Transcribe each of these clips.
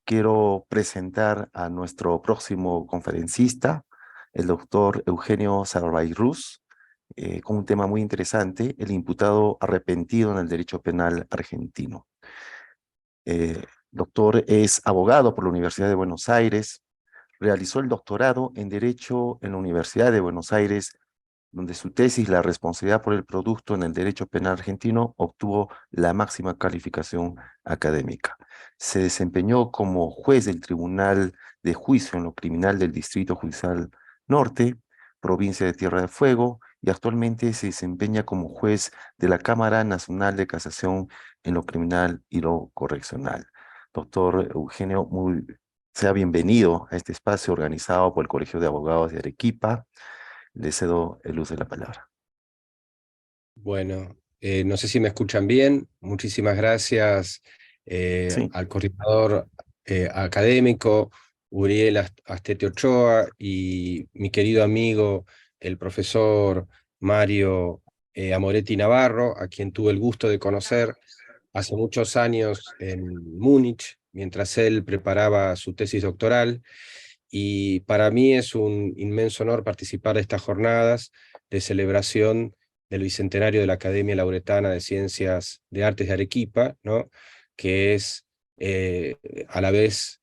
quiero presentar a nuestro próximo conferencista, el doctor Eugenio Sarvayrús, con un tema muy interesante, el imputado arrepentido en el derecho penal argentino. Doctor es abogado por la Universidad de Buenos Aires, realizó el doctorado en Derecho en la Universidad de Buenos Aires, donde su tesis, La responsabilidad por el producto en el derecho penal argentino, obtuvo la máxima calificación académica. Se desempeñó como juez del Tribunal de Juicio en lo Criminal del Distrito Judicial Norte, provincia de Tierra del Fuego, y actualmente se desempeña como juez de la Cámara Nacional de Casación en lo Criminal y lo Correccional. Doctor Eugenio, sea bienvenido a este espacio organizado por el Colegio de Abogados de Arequipa. Le cedo el uso de la palabra. Bueno, no sé si me escuchan bien. Muchísimas gracias Sí, al coordinador académico Uriel Astete Ochoa y mi querido amigo, el profesor Mario Amoretti Navarro, a quien tuve el gusto de conocer hace muchos años en Múnich, mientras él preparaba su tesis doctoral. Y para mí es un inmenso honor participar de estas jornadas de celebración del Bicentenario de la Academia Lauretana de Ciencias de Artes de Arequipa, ¿no? Que es a la vez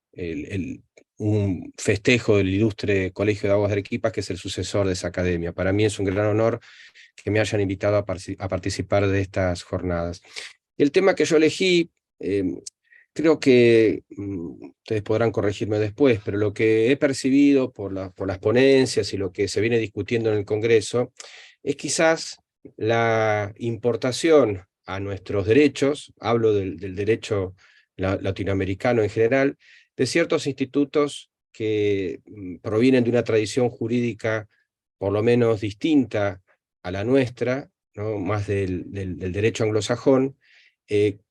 un festejo del ilustre Colegio de Abogados de Arequipa, que es el sucesor de esa academia. Para mí es un gran honor que me hayan invitado a participar de estas jornadas. El tema que yo elegí, creo que ustedes podrán corregirme después, pero lo que he percibido por las ponencias y lo que se viene discutiendo en el Congreso es quizás la importación a nuestros derechos, hablo del derecho latinoamericano en general, de ciertos institutos que provienen de una tradición jurídica por lo menos distinta a la nuestra, ¿no? Más del derecho anglosajón,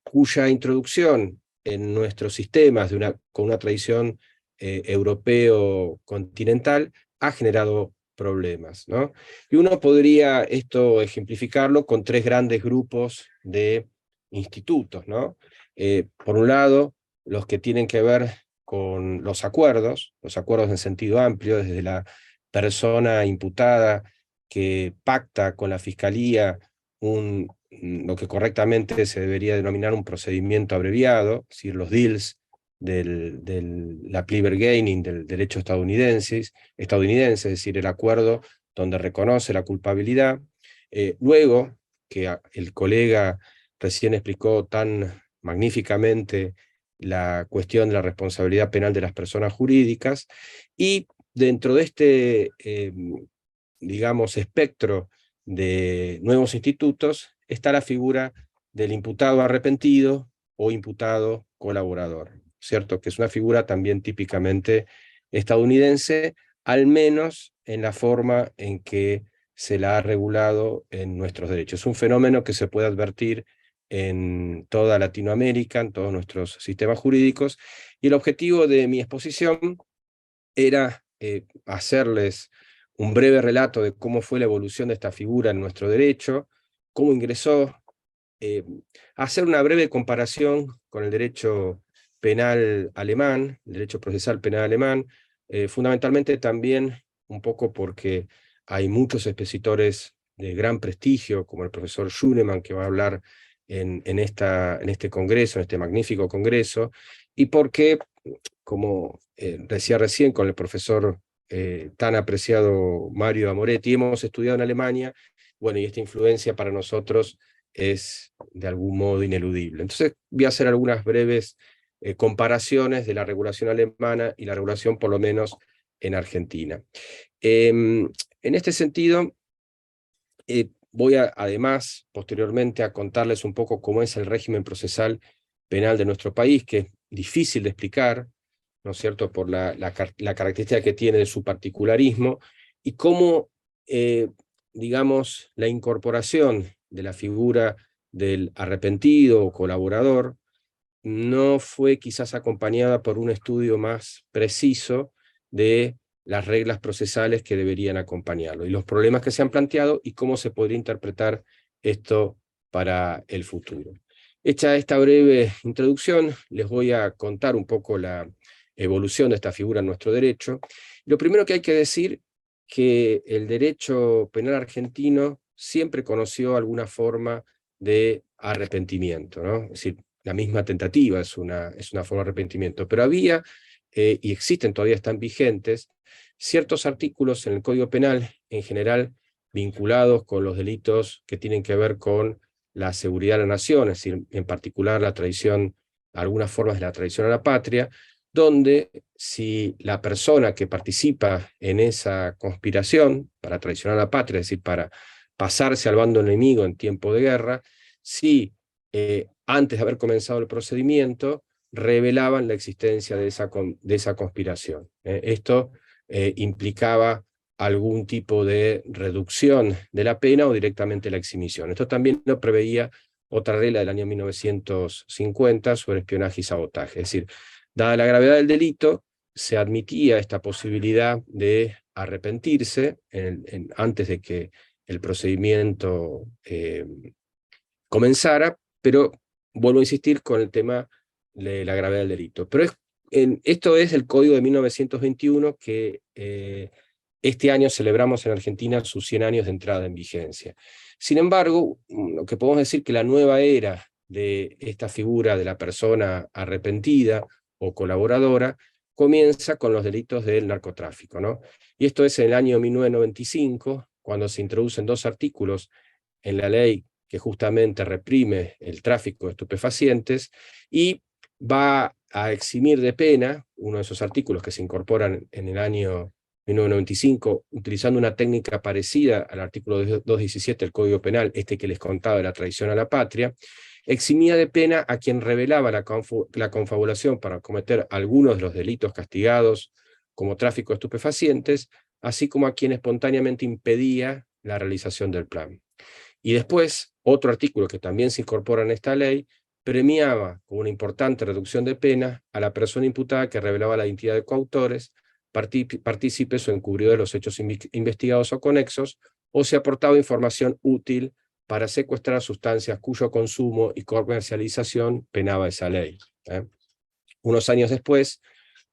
cuya introducción en nuestros sistemas con una tradición europeo continental ha generado problemas, ¿no? Y uno podría esto ejemplificarlo con tres grandes grupos de institutos, ¿no? Por un lado, los que tienen que ver con los acuerdos en sentido amplio, desde la persona imputada que pacta con la fiscalía lo que correctamente se debería denominar un procedimiento abreviado, es decir, los deals la plea bargaining del derecho estadounidense, es decir, el acuerdo donde reconoce la culpabilidad. Luego, que el colega recién explicó tan magníficamente la cuestión de la responsabilidad penal de las personas jurídicas, y dentro de este, digamos, espectro de nuevos institutos, está la figura del imputado arrepentido o imputado colaborador, ¿cierto? Que es una figura también típicamente estadounidense, al menos en la forma en que se la ha regulado en nuestros derechos. Es un fenómeno que se puede advertir en toda Latinoamérica, en todos nuestros sistemas jurídicos, y el objetivo de mi exposición era hacerles un breve relato de cómo fue la evolución de esta figura en nuestro derecho, cómo ingresó, eh, hacer una breve comparación con el derecho penal alemán, el derecho procesal penal alemán, fundamentalmente también un poco porque hay muchos expositores de gran prestigio, como el profesor Schunemann, que va a hablar en este congreso, en este magnífico congreso, y porque, como decía recién con el profesor tan apreciado Mario Amoretti, hemos estudiado en Alemania, bueno, y esta influencia para nosotros es de algún modo ineludible. Entonces voy a hacer algunas breves comparaciones de la regulación alemana y la regulación por lo menos en Argentina. En este sentido, voy además posteriormente a contarles un poco cómo es el régimen procesal penal de nuestro país, que es difícil de explicar, ¿no es cierto?, por la característica que tiene de su particularismo, y cómo, digamos, la incorporación de la figura del arrepentido o colaborador no fue quizás acompañada por un estudio más preciso de las reglas procesales que deberían acompañarlo, y los problemas que se han planteado y cómo se podría interpretar esto para el futuro. Hecha esta breve introducción, les voy a contar un poco la evolución de esta figura en nuestro derecho. Lo primero que hay que decir que el derecho penal argentino siempre conoció alguna forma de arrepentimiento, ¿no? Es decir, la misma tentativa es una forma de arrepentimiento, pero había, y existen, todavía están vigentes, ciertos artículos en el Código Penal, en general vinculados con los delitos que tienen que ver con la seguridad de la nación, es decir, en particular la traición, algunas formas de la traición a la patria, donde si la persona que participa en esa conspiración para traicionar a la patria, es decir, para pasarse al bando enemigo en tiempo de guerra, si antes de haber comenzado el procedimiento revelaban la existencia de esa conspiración. Esto implicaba algún tipo de reducción de la pena o directamente la exhibición. Esto también lo preveía otra regla del año 1950 sobre espionaje y sabotaje. Es decir, dada la gravedad del delito, se admitía esta posibilidad de arrepentirse antes de que el procedimiento comenzara, pero vuelvo a insistir con el tema de la gravedad del delito. Pero esto es el Código de 1921 que este año celebramos en Argentina sus 100 años de entrada en vigencia. Sin embargo, lo que podemos decir que la nueva era de esta figura de la persona arrepentida o colaboradora comienza con los delitos del narcotráfico, ¿no? Y esto es en el año 1995, cuando se introducen dos artículos en la ley que justamente reprime el tráfico de estupefacientes y va a eximir de pena, uno de esos artículos que se incorporan en el año 1995, utilizando una técnica parecida al artículo 217 del Código Penal, este que les contaba de la traición a la patria, eximía de pena a quien revelaba la confabulación para cometer algunos de los delitos castigados como tráfico de estupefacientes, así como a quien espontáneamente impedía la realización del plan. Y después, otro artículo que también se incorpora en esta ley, premiaba con una importante reducción de pena a la persona imputada que revelaba la identidad de coautores, partícipes o encubridores de los hechos investigados o conexos, o se aportaba información útil para secuestrar sustancias cuyo consumo y comercialización penaba esa ley. Unos años después,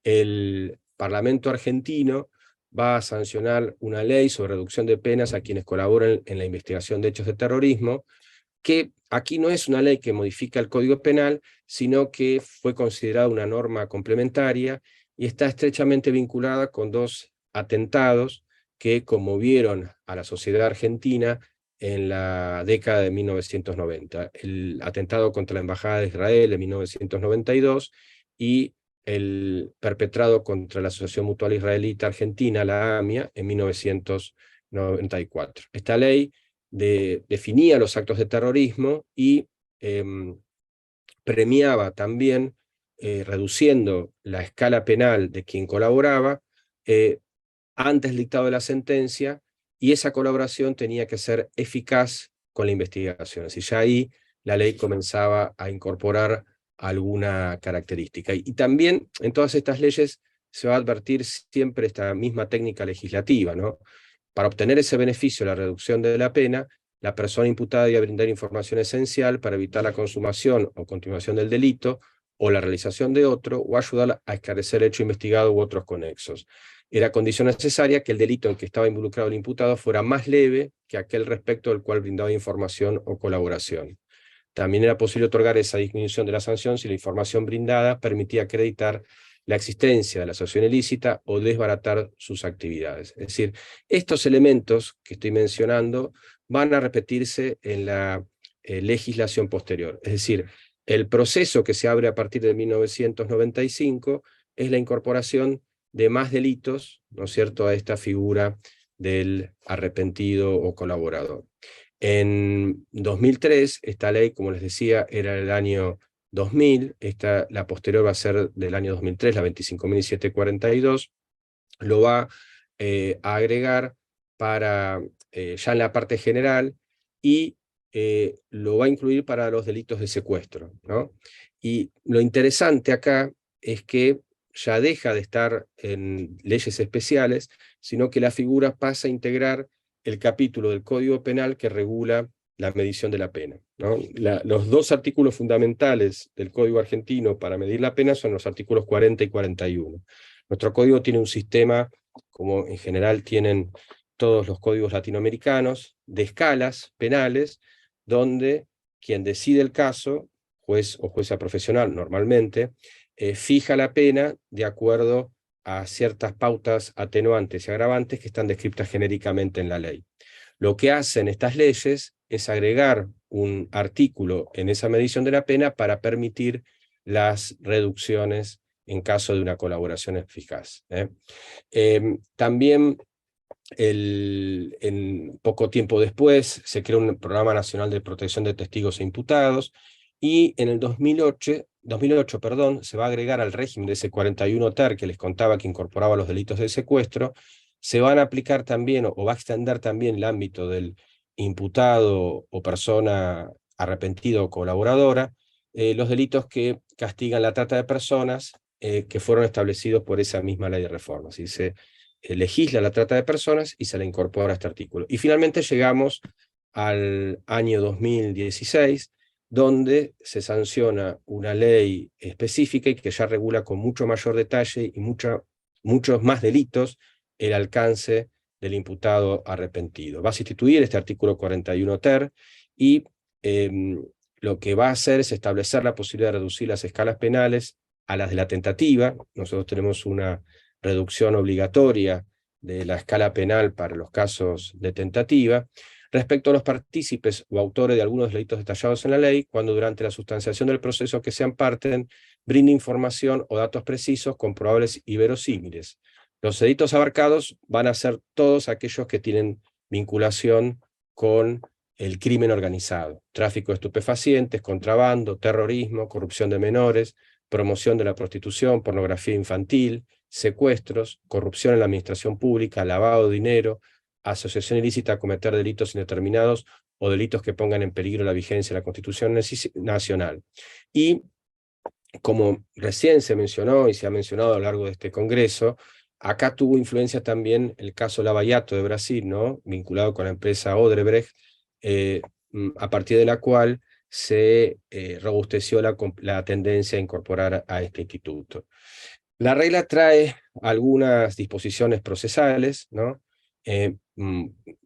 el Parlamento argentino va a sancionar una ley sobre reducción de penas a quienes colaboran en la investigación de hechos de terrorismo, que aquí no es una ley que modifica el Código Penal, sino que fue considerada una norma complementaria y está estrechamente vinculada con dos atentados que conmovieron a la sociedad argentina en la década de 1990. El atentado contra la Embajada de Israel en 1992 y el perpetrado contra la Asociación Mutual Israelita Argentina, la AMIA, en 1994. Esta ley definía los actos de terrorismo y premiaba también, reduciendo la escala penal de quien colaboraba, antes del dictado de la sentencia, y esa colaboración tenía que ser eficaz con la investigación. Es decir, ya ahí la ley comenzaba a incorporar alguna característica. Y también en todas estas leyes se va a advertir siempre esta misma técnica legislativa, ¿no? Para obtener ese beneficio, la reducción de la pena, la persona imputada debe brindar información esencial para evitar la consumación o continuación del delito o la realización de otro, o ayudar a esclarecer el hecho investigado u otros conexos. Era condición necesaria que el delito en que estaba involucrado el imputado fuera más leve que aquel respecto del cual brindaba información o colaboración. También era posible otorgar esa disminución de la sanción si la información brindada permitía acreditar la existencia de la asociación ilícita o desbaratar sus actividades. Es decir, estos elementos que estoy mencionando van a repetirse en la legislación posterior. Es decir, el proceso que se abre a partir de 1995 es la incorporación de más delitos, ¿no es cierto?, a esta figura del arrepentido o colaborador. En 2003, esta ley, como les decía, era el año 2000, la posterior va a ser del año 2003, la 25.742, lo va a agregar para ya en la parte general y lo va a incluir para los delitos de secuestro, ¿no? Y lo interesante acá es que ya deja de estar en leyes especiales, sino que la figura pasa a integrar el capítulo del Código Penal que regula la medición de la pena, ¿no? Los dos artículos fundamentales del Código argentino para medir la pena son los artículos 40 y 41. Nuestro código tiene un sistema, como en general tienen todos los códigos latinoamericanos, de escalas penales, donde quien decide el caso, juez o jueza profesional normalmente, fija la pena de acuerdo a ciertas pautas atenuantes y agravantes que están descritas genéricamente en la ley. Lo que hacen estas leyes es agregar un artículo en esa medición de la pena para permitir las reducciones en caso de una colaboración eficaz. También en poco tiempo después se creó un Programa Nacional de Protección de Testigos e Imputados, y en el 2008, se va a agregar al régimen de ese 41 ter que les contaba que incorporaba los delitos de secuestro, se van a aplicar también, o va a extender también el ámbito del imputado o persona arrepentida o colaboradora, los delitos que castigan la trata de personas, que fueron establecidos por esa misma ley de reforma. Así se legisla la trata de personas y se le incorpora este artículo. Y finalmente llegamos al año 2016, donde se sanciona una ley específica y que ya regula con mucho mayor detalle y muchos más delitos el alcance del imputado arrepentido. Va a sustituir este artículo 41 ter y lo que va a hacer es establecer la posibilidad de reducir las escalas penales a las de la tentativa. Nosotros tenemos una reducción obligatoria de la escala penal para los casos de tentativa, respecto a los partícipes o autores de algunos delitos detallados en la ley, cuando durante la sustanciación del proceso que sean parten, brinde información o datos precisos, comprobables y verosímiles. Los delitos abarcados van a ser todos aquellos que tienen vinculación con el crimen organizado: tráfico de estupefacientes, contrabando, terrorismo, corrupción de menores, promoción de la prostitución, pornografía infantil, secuestros, corrupción en la administración pública, lavado de dinero, asociación ilícita a cometer delitos indeterminados o delitos que pongan en peligro la vigencia de la Constitución Nacional. Y como recién se mencionó y se ha mencionado a lo largo de este Congreso, acá tuvo influencia también el caso Lava Jato de Brasil, ¿no? Vinculado con la empresa Odebrecht, a partir de la cual se robusteció la tendencia a incorporar a este instituto. La regla trae algunas disposiciones procesales, ¿no?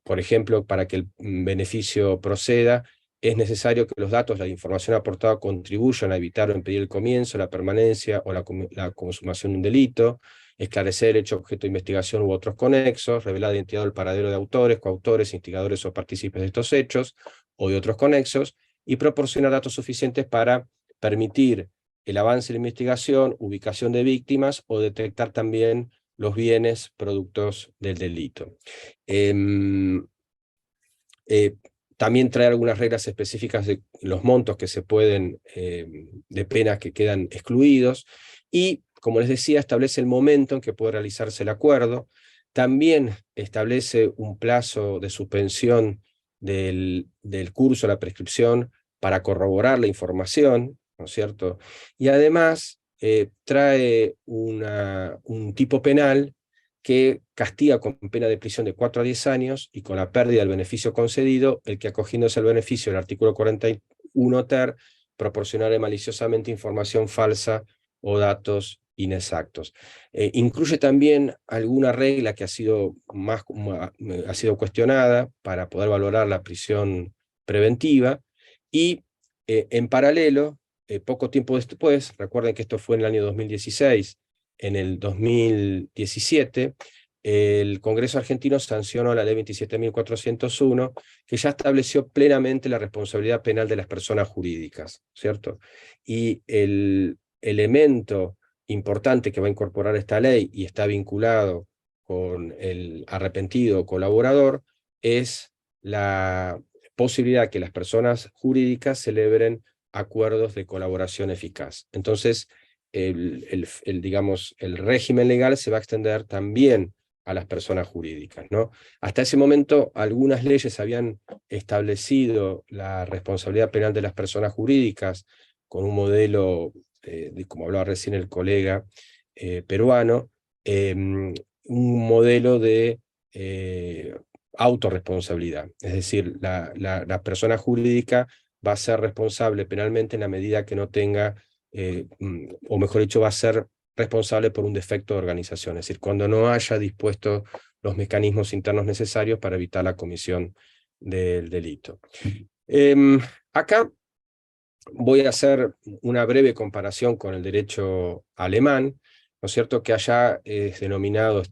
Por ejemplo, para que el beneficio proceda, es necesario que los datos, la información aportada contribuyan a evitar o impedir el comienzo, la permanencia o la consumación de un delito, esclarecer el hecho objeto de investigación u otros conexos, revelar la identidad o el paradero de autores, coautores, instigadores o partícipes de estos hechos o de otros conexos, y proporcionar datos suficientes para permitir el avance de la investigación, ubicación de víctimas o detectar también los bienes productos del delito. También trae algunas reglas específicas de los montos que se pueden, de penas que quedan excluidos, y, como les decía, establece el momento en que puede realizarse el acuerdo. También establece un plazo de suspensión del curso de la prescripción para corroborar la información, ¿no es cierto? Y además trae un tipo penal que castiga con pena de prisión de 4 a 10 años y con la pérdida del beneficio concedido el que, acogiéndose al beneficio del artículo 41 ter, proporcionare maliciosamente información falsa o datos inexactos. Incluye también alguna regla que ha sido cuestionada para poder valorar la prisión preventiva, y en paralelo, poco tiempo después, recuerden que esto fue en el año 2016, en el 2017, el Congreso argentino sancionó la ley 27.401, que ya estableció plenamente la responsabilidad penal de las personas jurídicas, ¿cierto? Y el elemento importante que va a incorporar esta ley, y está vinculado con el arrepentido colaborador, es la posibilidad que las personas jurídicas celebren acuerdos de colaboración eficaz. Entonces, digamos, el régimen legal se va a extender también a las personas jurídicas, ¿no? Hasta ese momento, algunas leyes habían establecido la responsabilidad penal de las personas jurídicas con un modelo, como hablaba recién el colega peruano, un modelo de autorresponsabilidad. Es decir, la persona jurídica va a ser responsable penalmente en la medida que no tenga, o mejor dicho, va a ser responsable por un defecto de organización, es decir, cuando no haya dispuesto los mecanismos internos necesarios para evitar la comisión del delito. Acá voy a hacer una breve comparación con el derecho alemán, ¿no es cierto?, que allá es denominado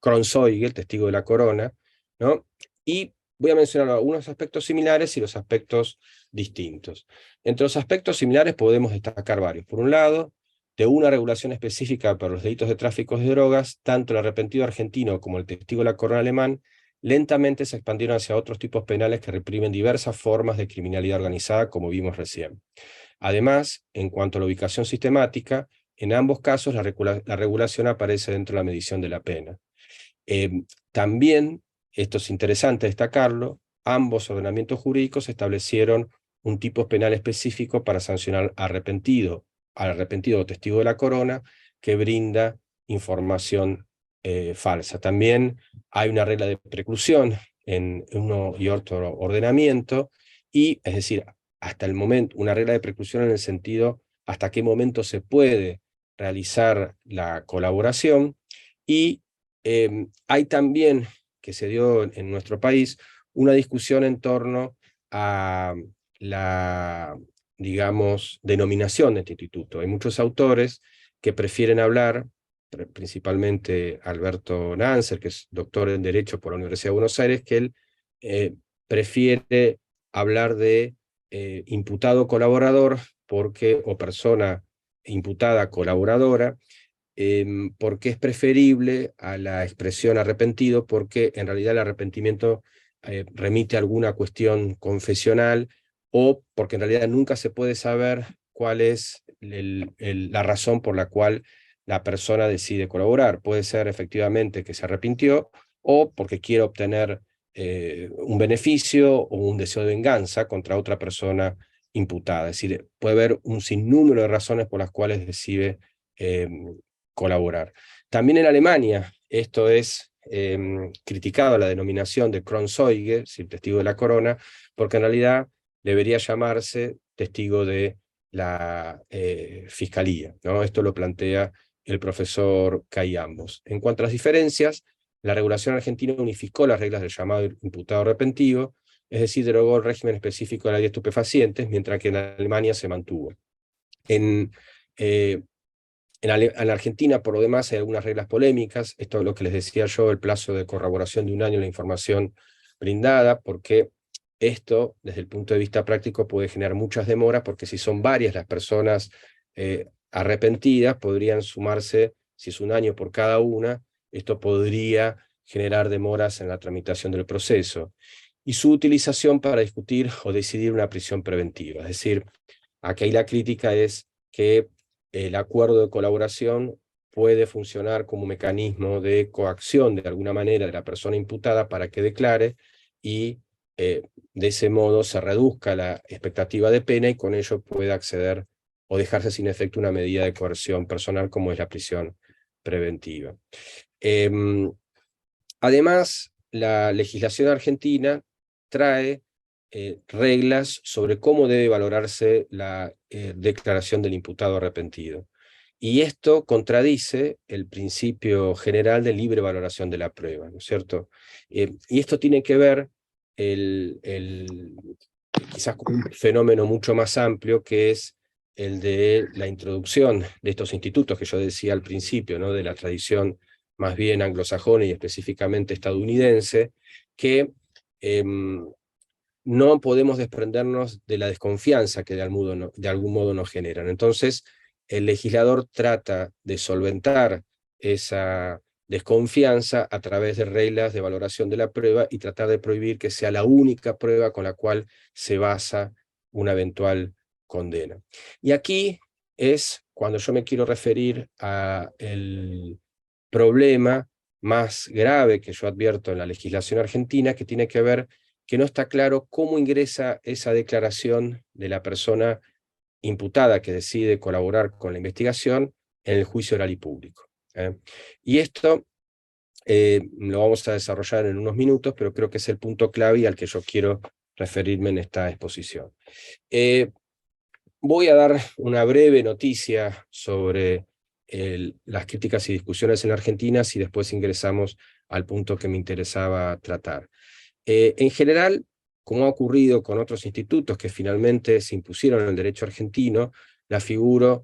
Kronzeuge, el testigo de la corona, ¿no? Y voy a mencionar algunos aspectos similares y los aspectos distintos. Entre los aspectos similares podemos destacar varios. Por un lado, de una regulación específica para los delitos de tráfico de drogas, tanto el arrepentido argentino como el testigo de la corona alemán lentamente se expandieron hacia otros tipos penales que reprimen diversas formas de criminalidad organizada, como vimos recién. Además, en cuanto a la ubicación sistemática, en ambos casos la regulación aparece dentro de la medición de la pena. También, esto es interesante destacarlo, ambos ordenamientos jurídicos establecieron un tipo penal específico para sancionar al arrepentido o testigo de la corona que brinda información falsa. También hay una regla de preclusión en uno y otro ordenamiento, y es decir, hasta el momento, una regla de preclusión en el sentido hasta qué momento se puede realizar la colaboración, y hay también, que se dio en nuestro país, una discusión en torno a la, digamos, denominación de este instituto. Hay muchos autores que prefieren hablar, principalmente Alberto Nanser, que es doctor en Derecho por la Universidad de Buenos Aires, que él prefiere hablar de imputado colaborador o persona imputada colaboradora, porque es preferible a la expresión arrepentido, porque en realidad el arrepentimiento remite a alguna cuestión confesional, o porque en realidad nunca se puede saber cuál es la razón por la cual la persona decide colaborar. Puede ser efectivamente que se arrepintió, o porque quiere obtener un beneficio o un deseo de venganza contra otra persona imputada. Es decir, puede haber un sinnúmero de razones por las cuales decide colaborar. También en Alemania esto es criticado, la denominación de Kronzeuge, el testigo de la corona, porque en realidad debería llamarse testigo de la fiscalía, ¿no? Esto lo plantea el profesor Cayambos. En cuanto a las diferencias, la regulación argentina unificó las reglas del llamado imputado arrepentido, es decir, derogó el régimen específico de la ley de estupefacientes, mientras que en Alemania se mantuvo. En la Argentina, por lo demás, hay algunas reglas polémicas. Esto es lo que les decía yo, el plazo de corroboración de 1 año en la información brindada, porque esto, desde el punto de vista práctico, puede generar muchas demoras, porque si son varias las personas arrepentidas, podrían sumarse, si es 1 año por cada una, esto podría generar demoras en la tramitación del proceso. Y su utilización para discutir o decidir una prisión preventiva. Es decir, aquí la crítica es que el acuerdo de colaboración puede funcionar como mecanismo de coacción de alguna manera de la persona imputada para que declare, y de ese modo se reduzca la expectativa de pena y con ello pueda acceder o dejarse sin efecto una medida de coerción personal como es la prisión preventiva. Además, la legislación argentina trae reglas sobre cómo debe valorarse la declaración del imputado arrepentido. Y esto contradice el principio general de libre valoración de la prueba, ¿no es cierto? Y esto tiene que ver quizás con un fenómeno mucho más amplio, que es el de la introducción de estos institutos que yo decía al principio, ¿no? De la tradición más bien anglosajona y específicamente estadounidense, que no podemos desprendernos de la desconfianza que de algún modo nos generan. Entonces, el legislador trata de solventar esa desconfianza a través de reglas de valoración de la prueba y tratar de prohibir que sea la única prueba con la cual se basa una eventual condena. Y aquí es cuando yo me quiero referir a el problema más grave que yo advierto en la legislación argentina, que tiene que ver que no está claro cómo ingresa esa declaración de la persona imputada que decide colaborar con la investigación en el juicio oral y público. Y esto Lo vamos a desarrollar en unos minutos, pero creo que es el punto clave y al que yo quiero referirme en esta exposición. Voy a dar una breve noticia sobre las críticas y discusiones en Argentina y después ingresamos al punto que me interesaba tratar. En general, como ha ocurrido con otros institutos que finalmente se impusieron en el derecho argentino, la figura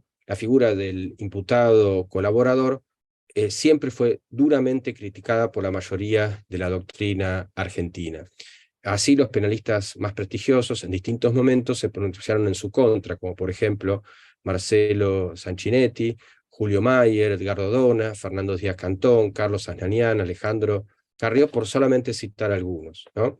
del imputado colaborador siempre fue duramente criticada por la mayoría de la doctrina argentina. Así, los penalistas más prestigiosos en distintos momentos se pronunciaron en su contra, como por ejemplo Marcelo Sanchinetti, Julio Mayer, Edgardo Dona, Fernando Díaz Cantón, Carlos Aznanian, Alejandro Carrió, por solamente citar algunos, ¿no?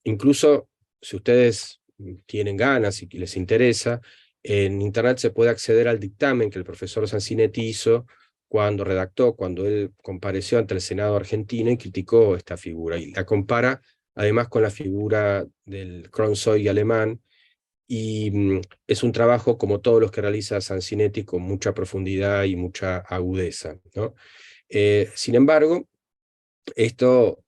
Incluso, si ustedes tienen ganas y les interesa, en internet se puede acceder al dictamen que el profesor Sanchinetti hizo cuando él compareció ante el Senado argentino y criticó esta figura, y la compara además con la figura del Kronzeuge alemán, y es un trabajo, como todos los que realiza Sanchinetti, con mucha profundidad y mucha agudeza, ¿no? Sin embargo, esto,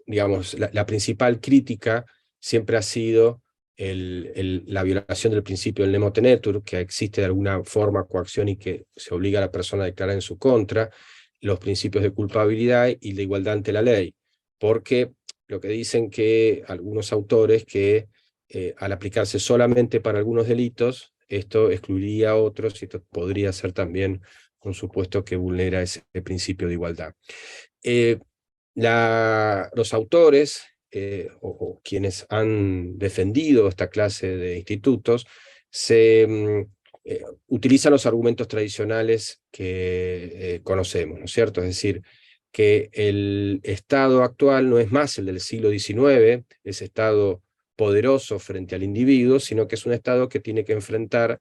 digamos, la principal crítica siempre ha sido la violación del principio del nemo tenetur, que existe de alguna forma coacción y que se obliga a la persona a declarar en su contra, los principios de culpabilidad y de igualdad ante la ley, porque lo que dicen que algunos autores que al aplicarse solamente para algunos delitos, esto excluiría a otros y esto podría ser también un supuesto que vulnera ese principio de igualdad. Eh, los autores o quienes han defendido esta clase de institutos utilizan los argumentos tradicionales que conocemos, ¿no es cierto? Es decir, que el Estado actual no es más el del siglo XIX, ese Estado poderoso frente al individuo, sino que es un Estado que tiene que enfrentar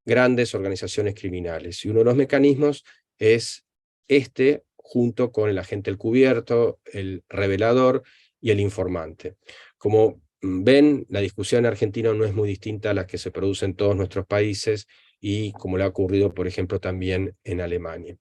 grandes organizaciones criminales. Y uno de los mecanismos es este, junto con el agente encubierto, el revelador y el informante. Como ven, la discusión en Argentina no es muy distinta a la que se produce en todos nuestros países y como le ha ocurrido, por ejemplo, también en Alemania.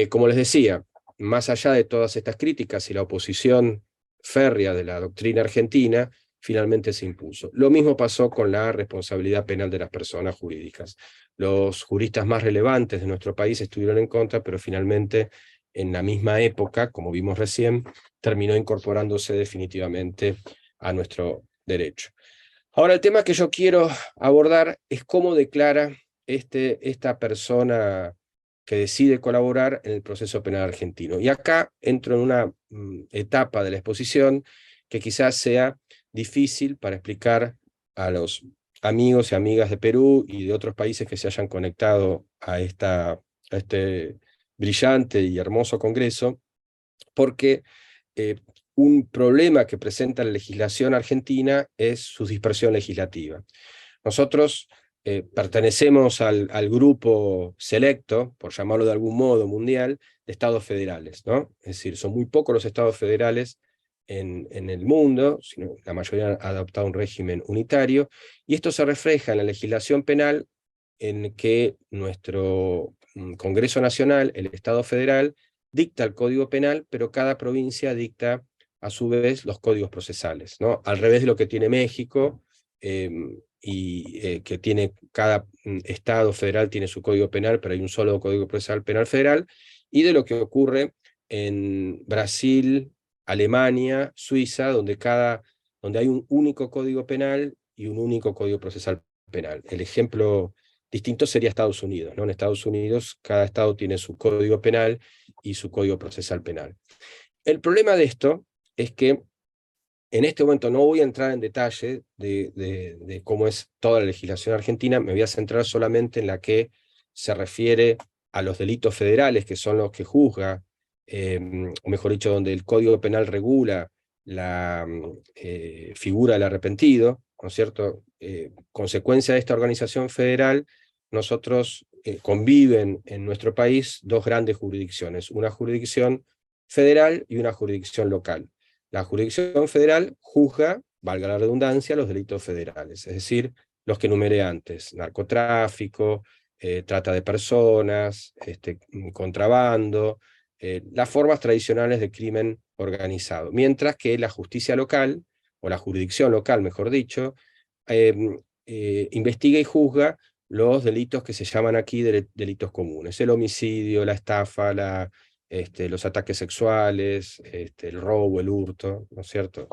Como les decía, más allá de todas estas críticas y la oposición férrea de la doctrina argentina, finalmente se impuso. Lo mismo pasó con la responsabilidad penal de las personas jurídicas. Los juristas más relevantes de nuestro país estuvieron en contra, pero finalmente, en la misma época, como vimos recién, terminó incorporándose definitivamente a nuestro derecho. Ahora, el tema que yo quiero abordar es cómo declara esta persona que decide colaborar en el proceso penal argentino. Y acá entro en una etapa de la exposición que quizás sea difícil para explicar a los amigos y amigas de Perú y de otros países que se hayan conectado a este brillante y hermoso congreso, porque un problema que presenta la legislación argentina es su dispersión legislativa. Nosotros pertenecemos al grupo selecto, por llamarlo de algún modo, mundial, de estados federales, ¿no? Es decir, son muy pocos los estados federales en el mundo, sino la mayoría han adoptado un régimen unitario, y esto se refleja en la legislación penal en que nuestro Congreso Nacional, el Estado Federal, dicta el Código Penal, pero cada provincia dicta a su vez los códigos procesales, ¿no? Al revés de lo que tiene México, que tiene cada estado federal tiene su código penal, pero hay un solo código procesal penal federal, y de lo que ocurre en Brasil, Alemania, Suiza, donde hay un único código penal y un único código procesal penal. El ejemplo distinto sería Estados Unidos, ¿no? En Estados Unidos cada estado tiene su código penal y su código procesal penal. El problema de esto es que en este momento no voy a entrar en detalle de cómo es toda la legislación argentina, me voy a centrar solamente en la que se refiere a los delitos federales, que son los que juzga, o mejor dicho, donde el Código Penal regula la figura del arrepentido, ¿no es cierto? Consecuencia de esta organización federal, nosotros conviven en nuestro país dos grandes jurisdicciones, una jurisdicción federal y una jurisdicción local. La jurisdicción federal juzga, valga la redundancia, los delitos federales, es decir, los que enumeré antes: narcotráfico, trata de personas, contrabando, las formas tradicionales de crimen organizado, mientras que la justicia local, o la jurisdicción local, mejor dicho, investiga y juzga los delitos que se llaman aquí delitos comunes, el homicidio, la estafa, los ataques sexuales, el robo, el hurto, ¿no es cierto?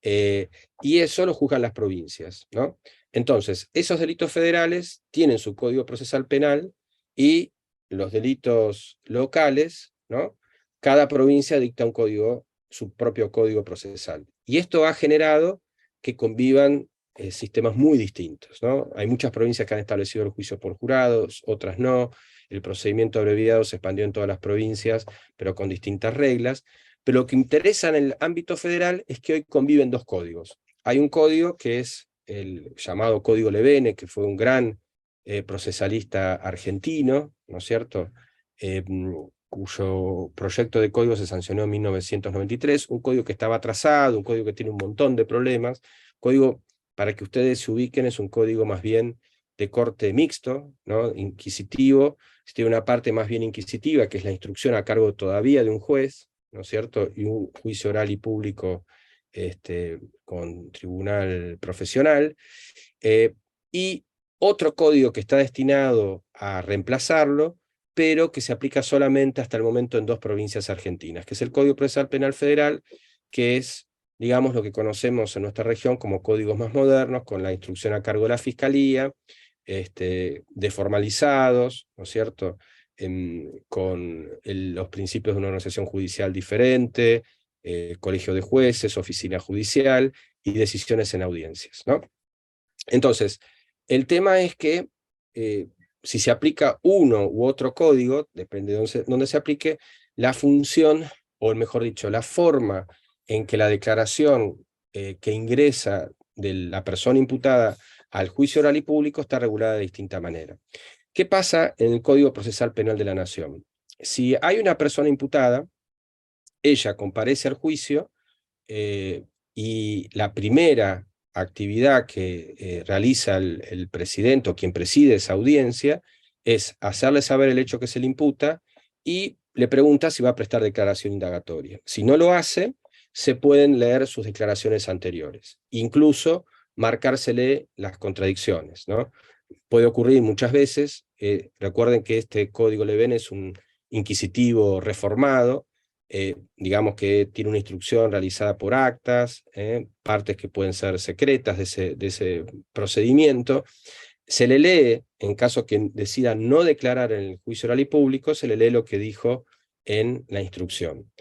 Y eso lo juzgan las provincias, ¿no? Entonces, esos delitos federales tienen su código procesal penal y los delitos locales, ¿no? Cada provincia dicta un código, su propio código procesal. Y esto ha generado que convivan sistemas muy distintos, ¿no? Hay muchas provincias que han establecido el juicio por jurados, otras no. El procedimiento abreviado se expandió en todas las provincias, pero con distintas reglas. Pero lo que interesa en el ámbito federal es que hoy conviven dos códigos. Hay un código que es el llamado Código Levene, que fue un gran procesalista argentino, ¿no es cierto?, cuyo proyecto de código se sancionó en 1993, un código que estaba atrasado, un código que tiene un montón de problemas, código, para que ustedes se ubiquen, es un código más bien de corte mixto, ¿no?, inquisitivo, tiene una parte más bien inquisitiva, que es la instrucción a cargo todavía de un juez, ¿no es cierto?, y un juicio oral y público con tribunal profesional, y otro código que está destinado a reemplazarlo, pero que se aplica solamente hasta el momento en dos provincias argentinas, que es el Código Procesal Penal Federal, que es, digamos, lo que conocemos en nuestra región como códigos más modernos, con la instrucción a cargo de la Fiscalía, deformalizados, ¿no es cierto?, con los principios de una organización judicial diferente, colegio de jueces, oficina judicial y decisiones en audiencias, ¿no? Entonces, el tema es que si se aplica uno u otro código, depende de dónde se aplique, la función, o mejor dicho, la forma en que la declaración que ingresa de la persona imputada al juicio oral y público está regulada de distinta manera. ¿Qué pasa en el Código Procesal Penal de la Nación? Si hay una persona imputada, ella comparece al juicio y la primera actividad que realiza el presidente o quien preside esa audiencia es hacerle saber el hecho que se le imputa y le pregunta si va a prestar declaración indagatoria. Si no lo hace, se pueden leer sus declaraciones anteriores, incluso marcársele las contradicciones, ¿no? Puede ocurrir muchas veces, recuerden que este Código Leven es un inquisitivo reformado, digamos que tiene una instrucción realizada por actas, partes que pueden ser secretas de ese procedimiento, se le lee, en caso que decida no declarar en el juicio oral y público, se le lee lo que dijo en la instrucción.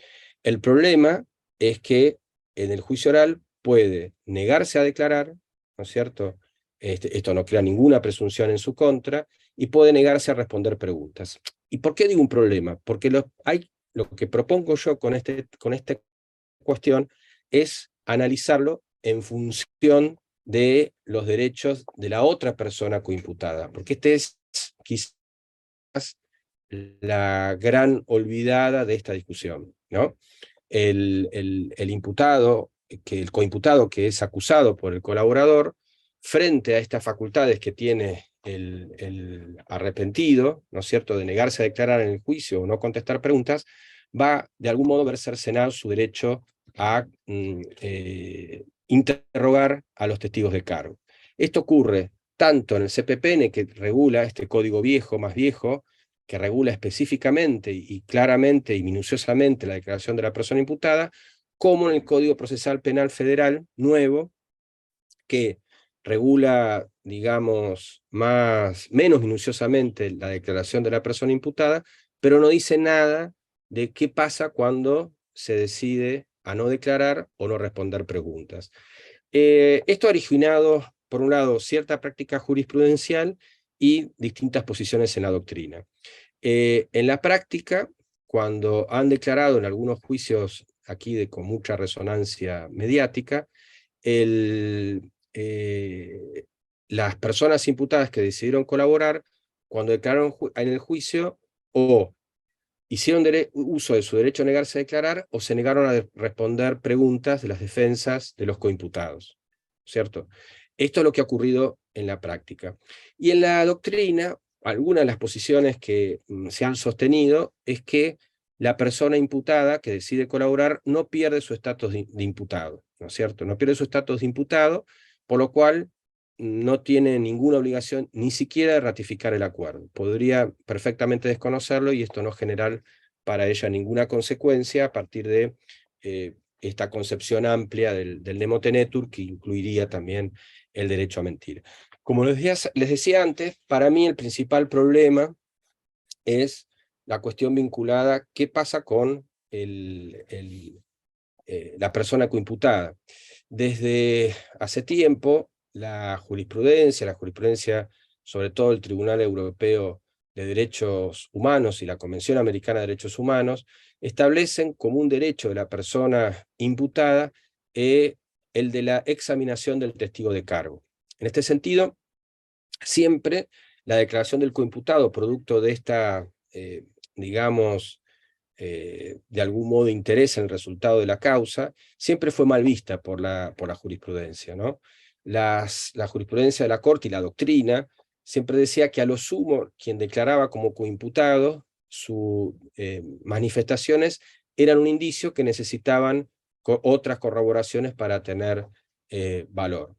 El problema es que en el juicio oral puede negarse a declarar, ¿no es cierto? Esto no crea ninguna presunción en su contra, y puede negarse a responder preguntas. ¿Y por qué digo un problema? Porque lo que propongo yo con esta cuestión es analizarlo en función de los derechos de la otra persona coimputada, porque es quizás la gran olvidada de esta discusión, ¿no? El imputado, el coimputado que es acusado por el colaborador, frente a estas facultades que tiene el arrepentido, ¿no es cierto?, de negarse a declarar en el juicio o no contestar preguntas, va de algún modo a ver cercenado su derecho a interrogar a los testigos de cargo. Esto ocurre tanto en el CPPN, que regula este código viejo, más viejo, que regula específicamente y claramente y minuciosamente la declaración de la persona imputada, como en el Código Procesal Penal Federal nuevo, que regula, digamos, menos minuciosamente la declaración de la persona imputada, pero no dice nada de qué pasa cuando se decide a no declarar o no responder preguntas. Esto ha originado, por un lado, cierta práctica jurisprudencial y distintas posiciones en la doctrina. En la práctica, cuando han declarado en algunos juicios aquí con mucha resonancia mediática, las personas imputadas que decidieron colaborar, cuando declararon en el juicio, o hicieron uso de su derecho a negarse a declarar, o se negaron a responder preguntas de las defensas de los coimputados, ¿cierto? Esto es lo que ha ocurrido en la práctica. Y en la doctrina, algunas de las posiciones que se han sostenido es que la persona imputada que decide colaborar no pierde su estatus de imputado, ¿no es cierto? No pierde su estatus de imputado, por lo cual no tiene ninguna obligación ni siquiera de ratificar el acuerdo. Podría perfectamente desconocerlo y esto no generar para ella ninguna consecuencia a partir de esta concepción amplia del nemo tenetur, que incluiría también el derecho a mentir. Como les decía antes, para mí el principal problema es la cuestión vinculada a qué pasa con la persona coimputada. Desde hace tiempo, la jurisprudencia, sobre todo el Tribunal Europeo de Derechos Humanos y la Convención Americana de Derechos Humanos, establecen como un derecho de la persona imputada el de la examinación del testigo de cargo. En este sentido, siempre la declaración del coimputado, producto de esta, digamos, de algún modo interés en el resultado de la causa, siempre fue mal vista por la jurisprudencia, ¿no? La jurisprudencia de la Corte y la doctrina siempre decía que a lo sumo quien declaraba como coimputado sus manifestaciones eran un indicio que necesitaban otras corroboraciones para tener valor.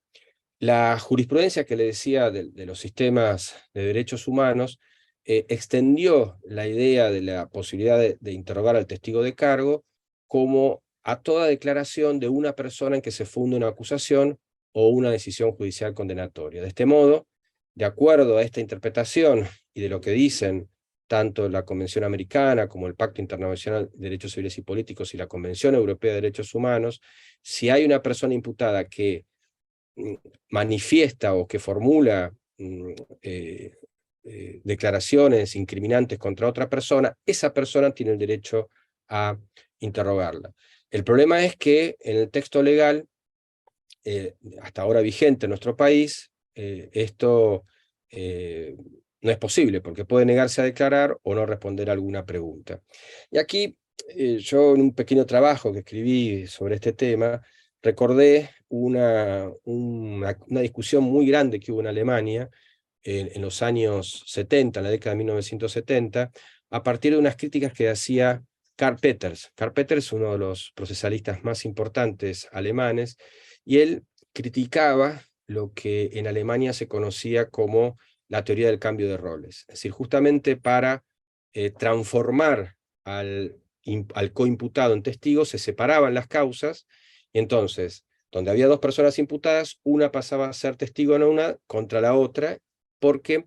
La jurisprudencia que le decía de los sistemas de derechos humanos extendió la idea de la posibilidad de interrogar al testigo de cargo como a toda declaración de una persona en que se funda una acusación o una decisión judicial condenatoria. De este modo, de acuerdo a esta interpretación y de lo que dicen tanto la Convención Americana como el Pacto Internacional de Derechos Civiles y Políticos y la Convención Europea de Derechos Humanos, si hay una persona imputada que manifiesta o que formula declaraciones incriminantes contra otra persona, esa persona tiene el derecho a interrogarla. El problema es que en el texto legal, hasta ahora vigente en nuestro país, esto no es posible, porque puede negarse a declarar o no responder a alguna pregunta. Y aquí, yo en un pequeño trabajo que escribí sobre este tema, recordé una discusión muy grande que hubo en Alemania en los años 70, en la década de 1970, a partir de unas críticas que hacía Karl Peters. Karl Peters, uno de los procesalistas más importantes alemanes, y él criticaba lo que en Alemania se conocía como la teoría del cambio de roles. Es decir, justamente para transformar al coimputado en testigo, se separaban las causas, y entonces, donde había dos personas imputadas, una pasaba a ser testigo en una contra la otra, porque,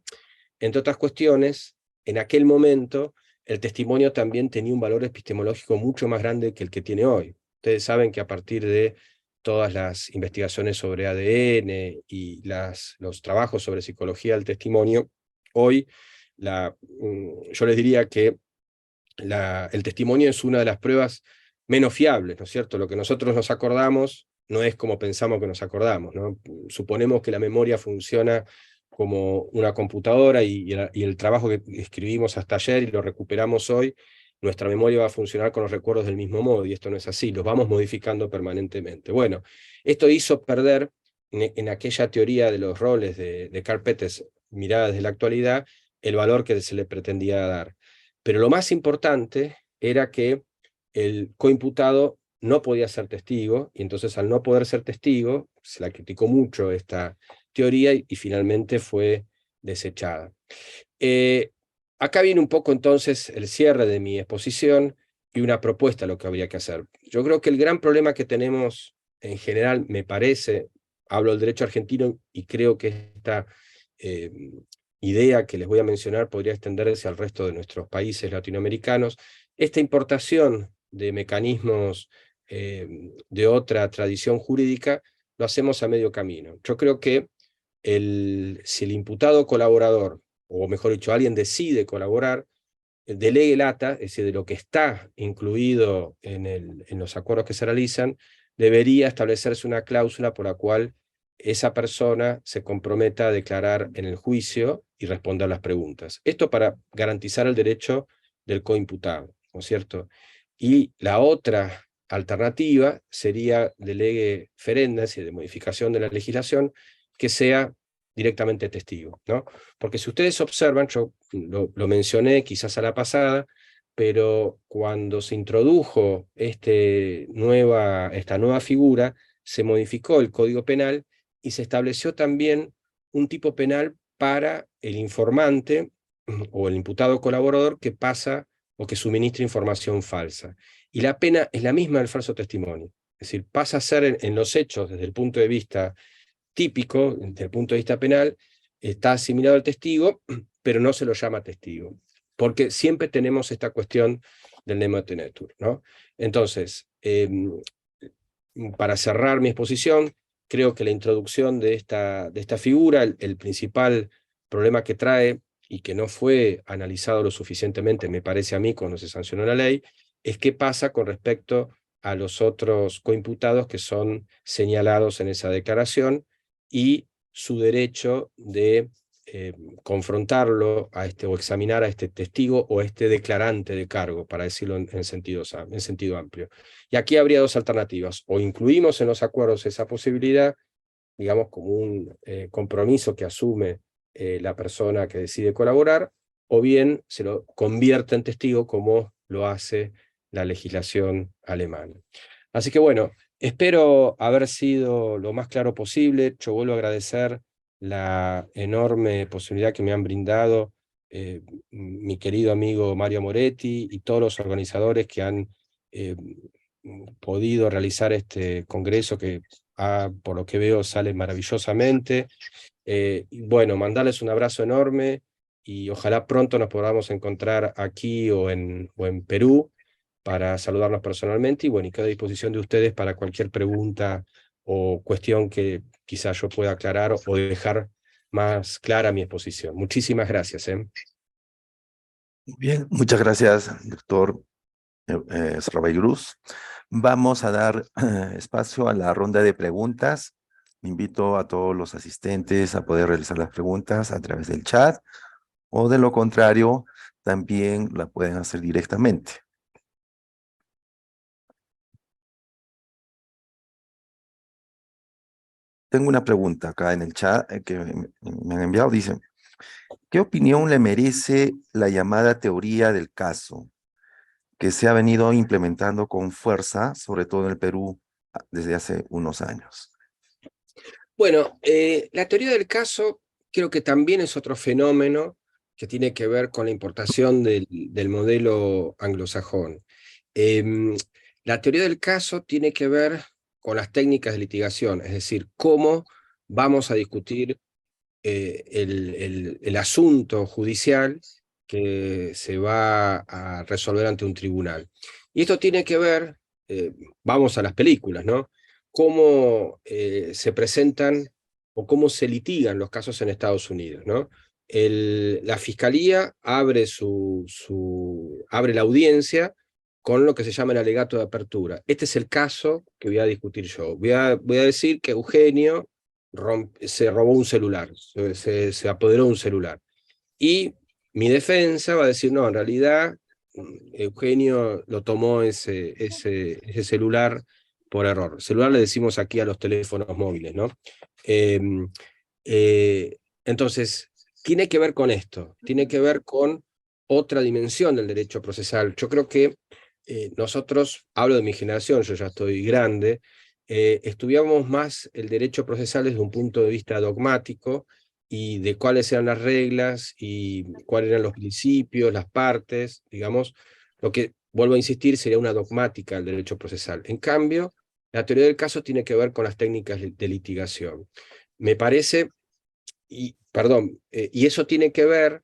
entre otras cuestiones, en aquel momento el testimonio también tenía un valor epistemológico mucho más grande que el que tiene hoy. Ustedes saben que a partir de todas las investigaciones sobre ADN y los trabajos sobre psicología del testimonio, hoy yo les diría que el testimonio es una de las pruebas menos fiables, ¿no es cierto? Lo que nosotros nos acordamos no es como pensamos que nos acordamos, ¿no? Suponemos que la memoria funciona como una computadora y el trabajo que escribimos hasta ayer y lo recuperamos hoy, nuestra memoria va a funcionar con los recuerdos del mismo modo, y esto no es así, los vamos modificando permanentemente. Bueno, esto hizo perder en aquella teoría de los roles de Karl Peters, mirada desde la actualidad, el valor que se le pretendía dar. Pero lo más importante era que el coimputado no podía ser testigo, y entonces al no poder ser testigo, se la criticó mucho esta teoría y finalmente fue desechada. Acá viene un poco entonces el cierre de mi exposición y una propuesta a lo que habría que hacer. Yo creo que el gran problema que tenemos en general, me parece, hablo del derecho argentino y creo que esta idea que les voy a mencionar podría extenderse al resto de nuestros países latinoamericanos, esta importación de mecanismos de otra tradición jurídica, lo hacemos a medio camino. Yo creo que si el imputado colaborador, o mejor dicho, alguien decide colaborar, delegue el acta, es decir, de lo que está incluido en los acuerdos que se realizan, debería establecerse una cláusula por la cual esa persona se comprometa a declarar en el juicio y responder las preguntas. Esto para garantizar el derecho del coimputado, ¿no es cierto? Y la otra alternativa sería de lege ferenda, es decir, de modificación de la legislación, que sea directamente testigo, ¿no? Porque si ustedes observan, yo lo mencioné quizás a la pasada, pero cuando se introdujo esta nueva figura, se modificó el Código Penal y se estableció también un tipo penal para el informante o el imputado colaborador que pasa o que suministra información falsa. Y la pena es la misma del falso testimonio. Es decir, pasa a ser en los hechos, desde el punto de vista típico, desde el punto de vista penal, está asimilado al testigo, pero no se lo llama testigo. Porque siempre tenemos esta cuestión del nemo tenetur, ¿no? Entonces, para cerrar mi exposición, creo que la introducción de esta figura, el principal problema que trae y que no fue analizado lo suficientemente, me parece a mí, cuando se sancionó la ley, es qué pasa con respecto a los otros coimputados que son señalados en esa declaración y su derecho de confrontarlo o examinar a este testigo o a este declarante de cargo, para decirlo en sentido amplio. Y aquí habría dos alternativas: o incluimos en los acuerdos esa posibilidad, digamos, como un compromiso que asume la persona que decide colaborar, o bien se lo convierte en testigo como lo hace la legislación alemana. Así que bueno, espero haber sido lo más claro posible. Yo vuelvo a agradecer la enorme posibilidad que me han brindado mi querido amigo Mario Moretti y todos los organizadores que han podido realizar este congreso que, por lo que veo, sale maravillosamente. Y bueno, mandarles un abrazo enorme y ojalá pronto nos podamos encontrar aquí o en Perú para saludarnos personalmente, y bueno, y quedo a disposición de ustedes para cualquier pregunta o cuestión que quizás yo pueda aclarar o dejar más clara mi exposición. Muchísimas gracias. Bien, muchas gracias, doctor Srabayuruz. Vamos a dar espacio a la ronda de preguntas. Invito a todos los asistentes a poder realizar las preguntas a través del chat, o de lo contrario, también la pueden hacer directamente. Tengo una pregunta acá en el chat que me han enviado. Dice, ¿qué opinión le merece la llamada teoría del caso, que se ha venido implementando con fuerza, sobre todo en el Perú, desde hace unos años? Bueno, la teoría del caso creo que también es otro fenómeno que tiene que ver con la importación del modelo anglosajón. La teoría del caso tiene que ver con las técnicas de litigación, es decir, cómo vamos a discutir el asunto judicial que se va a resolver ante un tribunal. Y esto tiene que ver, vamos a las películas, ¿no? Cómo se presentan o cómo se litigan los casos en Estados Unidos, ¿no? La fiscalía abre abre la audiencia con lo que se llama el alegato de apertura. Este es el caso que voy a discutir yo. Voy a decir que Eugenio se robó un celular, se apoderó de un celular. Y mi defensa va a decir, no, en realidad Eugenio lo tomó ese celular por error. Celular le decimos aquí a los teléfonos móviles, ¿no? Eh, entonces, tiene que ver con esto, tiene que ver con otra dimensión del derecho procesal. Yo creo que nosotros, hablo de mi generación, yo ya estoy grande, estudiamos más el derecho procesal desde un punto de vista dogmático y de cuáles eran las reglas y cuáles eran los principios, las partes, digamos, lo que, vuelvo a insistir, sería una dogmática del derecho procesal. En cambio, la teoría del caso tiene que ver con las técnicas de litigación. Me parece, y eso tiene que ver,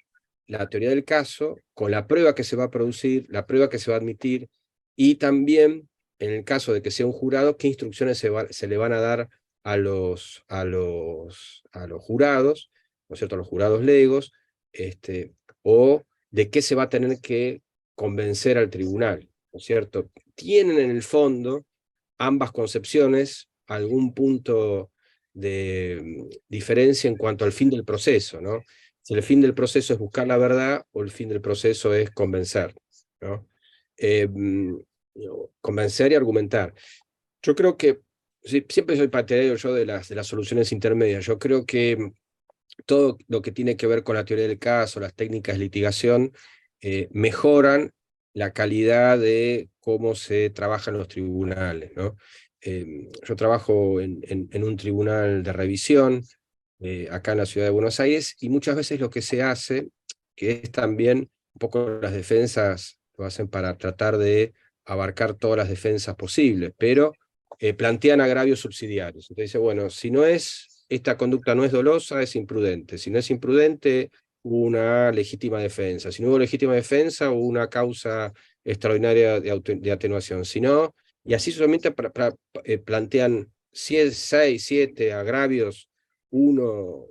la teoría del caso, con la prueba que se va a producir, la prueba que se va a admitir, y también, en el caso de que sea un jurado, qué instrucciones se le van a dar a los jurados, ¿no es cierto?, a los jurados legos, o de qué se va a tener que convencer al tribunal, ¿no es cierto? Tienen en el fondo ambas concepciones algún punto de diferencia en cuanto al fin del proceso, ¿no? Si el fin del proceso es buscar la verdad o el fin del proceso es convencer, ¿no? Convencer y argumentar. Yo creo que, siempre soy partidario yo de las soluciones intermedias. Yo creo que todo lo que tiene que ver con la teoría del caso, las técnicas de litigación, mejoran la calidad de cómo se trabaja en los tribunales, ¿no? Yo trabajo en un tribunal de revisión acá en la ciudad de Buenos Aires, y muchas veces lo que se hace, que es también un poco las defensas, lo hacen para tratar de abarcar todas las defensas posibles, pero plantean agravios subsidiarios. Entonces dice, bueno, si no es, esta conducta no es dolosa, es imprudente. Si no es imprudente, hubo una legítima defensa. Si no hubo legítima defensa, hubo una causa extraordinaria de atenuación. Si no, y así solamente plantean 6, 7 agravios,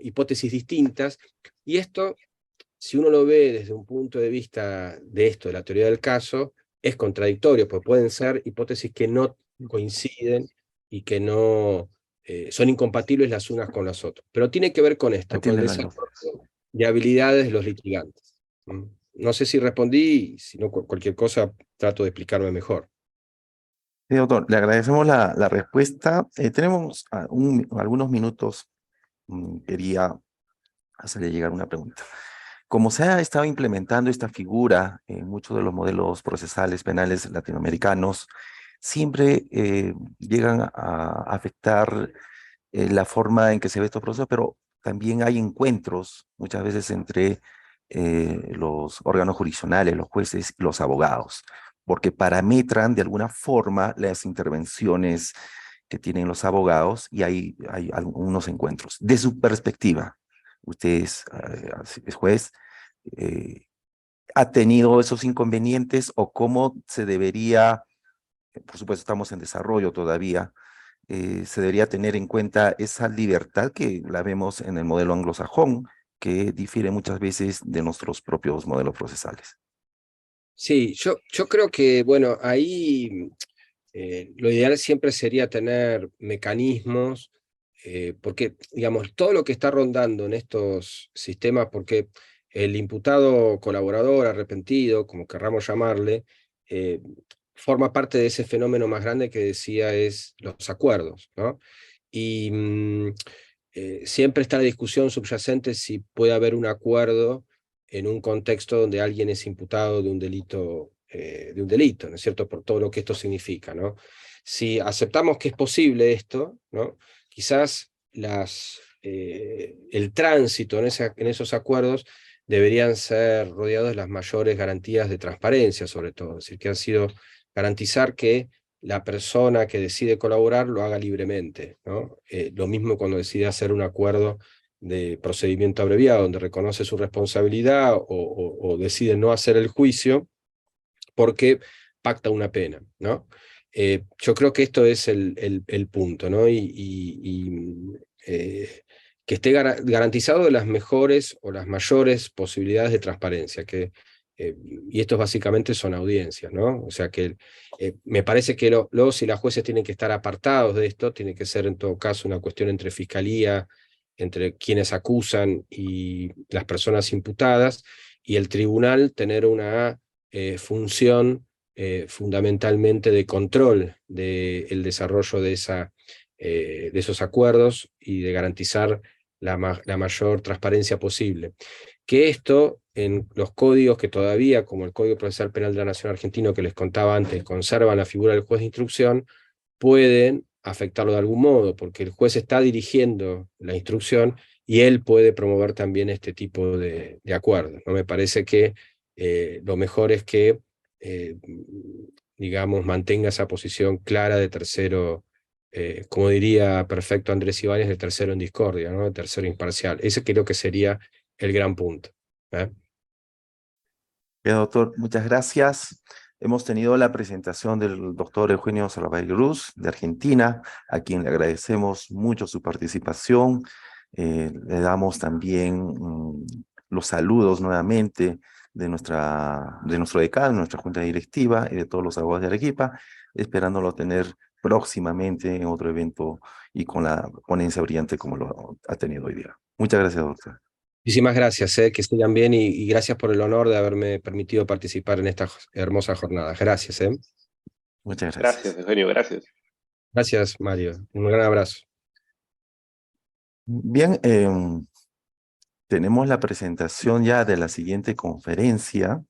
hipótesis distintas, y esto, si uno lo ve desde un punto de vista de esto, de la teoría del caso, es contradictorio, porque pueden ser hipótesis que no coinciden y que no son incompatibles las unas con las otras. Pero tiene que ver con esto, con el Atiende la luz. desarrollo de habilidades de los litigantes. No sé si respondí, si no cualquier cosa trato de explicarme mejor. Sí, doctor, le agradecemos la respuesta. Tenemos algunos minutos. Quería hacerle llegar una pregunta. Como se ha estado implementando esta figura en muchos de los modelos procesales penales latinoamericanos, siempre llegan a afectar la forma en que se ve estos procesos, pero también hay encuentros muchas veces entre los órganos jurisdiccionales, los jueces y los abogados, porque parametran de alguna forma las intervenciones que tienen los abogados y hay algunos encuentros. De su perspectiva, usted es juez, eh, ¿ha tenido esos inconvenientes o cómo se debería, por supuesto estamos en desarrollo todavía, se debería tener en cuenta esa libertad que la vemos en el modelo anglosajón, que difiere muchas veces de nuestros propios modelos procesales? Sí, yo creo que, bueno, ahí lo ideal siempre sería tener mecanismos, porque, digamos, todo lo que está rondando en estos sistemas, porque el imputado colaborador, arrepentido, como querramos llamarle, eh, forma parte de ese fenómeno más grande que decía es los acuerdos, ¿no? Y siempre está la discusión subyacente si puede haber un acuerdo en un contexto donde alguien es imputado de un delito, ¿no es cierto? Por todo lo que esto significa, ¿no? Si aceptamos que es posible esto, ¿no? Quizás el tránsito en esos acuerdos deberían ser rodeados de las mayores garantías de transparencia, sobre todo, es decir, que han sido garantizar que la persona que decide colaborar lo haga libremente, ¿no? Lo mismo cuando decide hacer un acuerdo de procedimiento abreviado, donde reconoce su responsabilidad o decide no hacer el juicio porque pacta una pena, ¿no? Yo creo que esto es el punto, ¿no? Que esté garantizado de las mejores o las mayores posibilidades de transparencia, y estos básicamente son audiencias, ¿no? O sea que me parece que los y las jueces tienen que estar apartados de esto, tiene que ser en todo caso una cuestión entre fiscalía, entre quienes acusan y las personas imputadas, y el tribunal tener una función fundamentalmente de control del desarrollo de esos acuerdos y de garantizar la mayor transparencia posible. Que esto, en los códigos que todavía, como el Código Procesal Penal de la Nación Argentino que les contaba antes, conservan la figura del juez de instrucción, pueden afectarlo de algún modo, porque el juez está dirigiendo la instrucción y él puede promover también este tipo de acuerdos, ¿no? Me parece que lo mejor es que, eh, digamos, mantenga esa posición clara de tercero, como diría perfecto Andrés Ibáñez, de tercero en discordia, ¿no? De tercero imparcial. Ese creo que sería el gran punto. ¿Eh? Bien, doctor, muchas gracias. Hemos tenido la presentación del doctor Eugenio Salvaire-Cruz de Argentina, a quien le agradecemos mucho su participación. Le damos también los saludos nuevamente de nuestro decano, nuestra junta directiva y de todos los abogados de Arequipa, esperándolo tener próximamente en otro evento y con la ponencia brillante como lo ha tenido hoy día. Muchas gracias, doctor. Muchísimas gracias, que sigan bien y gracias por el honor de haberme permitido participar en esta hermosa jornada. Gracias. Muchas Gracias, gracias. Eugenio, gracias. Gracias, Mario. Un gran abrazo. Bien, tenemos la presentación ya de la siguiente conferencia.